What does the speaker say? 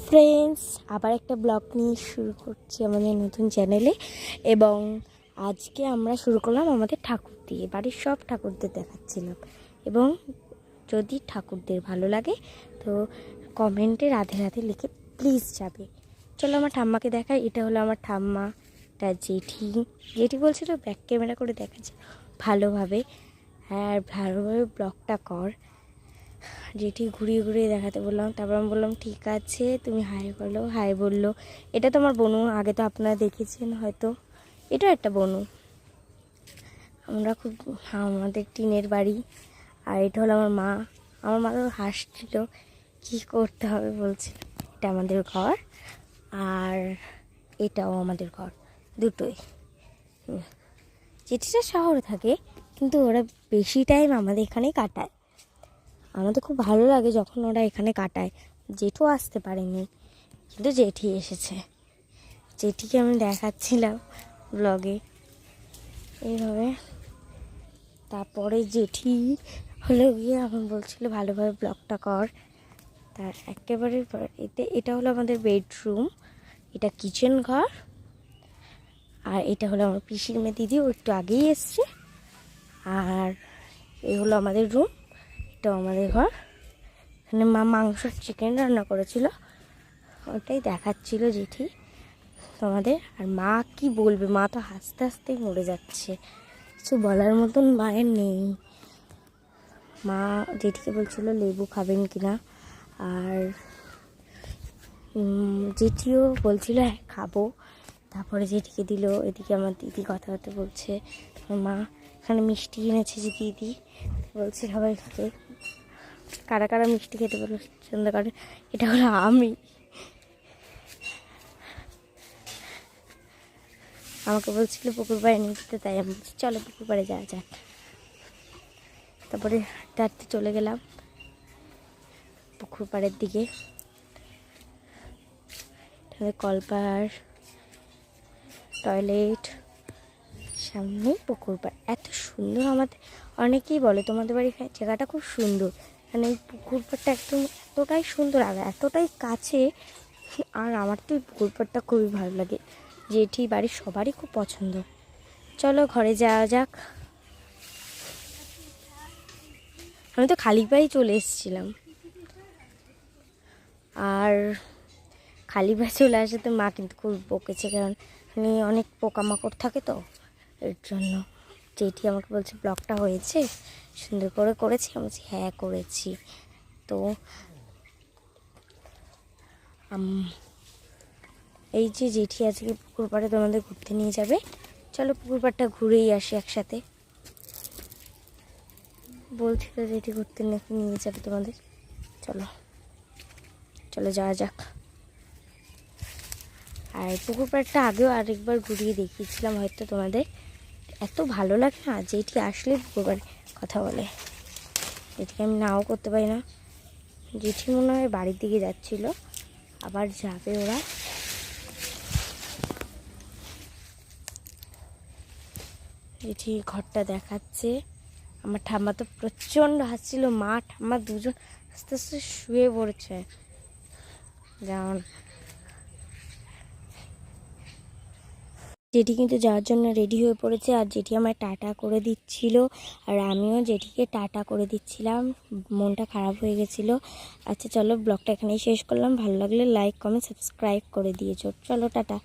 Friends, আবার একটা blog নিয়ে শুরু করছি আমাদের নতুন চ্যানেলে। এবং আজকে আমরা শুরু করলাম আমাদের ঠাকুর দিয়ে, বাড়ির সব ঠাকুরদের দেখাচ্ছিলাম। এবং যদি ঠাকুরদের ভালো লাগে তো কমেন্টে রাধে রাধে লিখে প্লিজ যাবে। চলো আমার ঠাম্মাকে দেখাই। এটা হলো আমার ঠাম্মা, তার জেঠি বলছিল ব্যাক ক্যামেরা করে দেখাচ্ছে ভালোভাবে। হ্যাঁ, ভালোভাবে ব্লগটা কর। জেঠি ঘুরিয়ে ঘুরিয়ে দেখাতে বললাম, তারপর আমি বললাম ঠিক আছে তুমি হাই বলো। হাই বললো। এটা তো আমার বনু, আগে তো আপনারা দেখেছেন হয়তো। এটা একটা বনু। আমরা খুব আমাদের টিনের বাড়ি। আর এটা হলো আমার মা। আমার মা তো হাসছিল, কী করতে হবে বলছে। এটা আমাদের ঘর, আর এটাও আমাদের ঘর, দুটোই। জেঠিটা শহরে থাকে, কিন্তু ওরা বেশি টাইম আমাদের এখানেই কাটায়। আমাদের খুব ভালো লাগে যখন ওরা এখানে কাটায়। জেঠু আসতে পারেনি, কিন্তু জেঠি এসেছে। জেঠিকে আমি দেখাচ্ছিলাম ব্লগে এইভাবে। তারপরে জেঠি হলো গিয়ে এখন বলছিল ভালোভাবে ব্লগটা কর। তার একেবারে এটা হলো আমাদের বেডরুম, এটা কিচেন ঘর। আর এটা হলো আমার পিসির মেয়ে দিদি, ও একটু আগেই এসছে। আর এই হলো আমাদের রুম, এটাও আমাদের ঘর। এখানে মা মাংসর চিকেন রান্না করেছিল, ওটাই দেখাচ্ছিল জেঠি তোমাদের। আর মা কি বলবে, মা তো হাসতে হাসতেই মরে যাচ্ছে, কিছু বলার মতন মায়ের নেই। মা জেঠিকে বলছিল লেবু খাবেন কিনা, আর জেঠিও বলছিল হ্যাঁ খাবো। তারপরে জেঠিকে দিল। এদিকে আমার দিদি কথাবার্তা বলছে। মা এখানে মিষ্টি এনেছে যে দিদি, বলছে সবাই কারা কারা মিষ্টি খেতে পছন্দ করে। এটা হলো আমি। আমাকে বলছিল পুকুর পাড়ে নিয়ে যেতে, তাই আমি বলছি চলো পুকুর পাড়ে যাওয়া যাক। তারপরে হাঁটতে চলে গেলাম পুকুর পাড়ের দিকে। কলপার, টয়লেট, সামনে পুকুর পাড়। এত সুন্দর আমাদের, অনেকেই বলে তোমাদের বাড়ির জায়গাটা খুব সুন্দর। মানে এই পুকুর পাড়টা একদম এতটাই সুন্দর আর এতটাই কাছে। আর আমার তো এই পুকুর পাড়টা খুবই ভালো লাগে, জেঠি বাড়ির সবারই খুব পছন্দ। চলো ঘরে যাওয়া যাক। আমি তো খালি পায়েই চলে এসেছিলাম, আর খালি পায়ে চলে আসাতে মা কিন্তু খুব বকেছে, কারণ এখানে অনেক পোকামাকড় থাকে তো, এর জন্য। জেঠি আমাকে বলছে ব্লগটা হয়েছে, সুন্দর করে করেছি। আমি বলছি হ্যাঁ করেছি। তো এই যে জেঠি আজকে পুকুর পাড়ে তোমাদের ঘুরতে নিয়ে যাবে। চলো পুকুর পাড়টা ঘুরেই আসি একসাথে। বলছিল জেঠি ঘুরতে নাকি নিয়ে যাবে তোমাদের। চলো চলো যাওয়া যাক। আর পুকুর পাড়টা আগেও আরেকবার ঘুরিয়ে দেখিয়েছিলাম হয়তো তোমাদের। এত ভালো লাগে না, জেঠি আসলে পুকুর পাড়ে কথা বলে। জেঠিকে আমি নাও করতে পারি না। জেঠি মনে হয় বাড়ির দিকে যাচ্ছিল, আবার যাবে ওরা। জেঠি ঘরটা দেখাচ্ছে। আমার ঠাম্মা তো প্রচণ্ড হাসছিল, মা ঠাম্মা দুজন আস্তে আস্তে শুয়ে পড়েছে। যেমন জেঠি কিন্তু যাওয়ার জন্য রেডি হয়ে পড়েছে, আর জেঠি আমায় টাটা করে দিচ্ছিল, আর আমিও জেঠিকে টাটা করে দিচ্ছিলাম। মনটা খারাপ হয়ে গেছিলো। আচ্ছা চলো ব্লগটা এখানেই শেষ করলাম। ভালো লাগলে লাইক কমেন্ট সাবস্ক্রাইব করে দিয়েছো। চলো টাটা।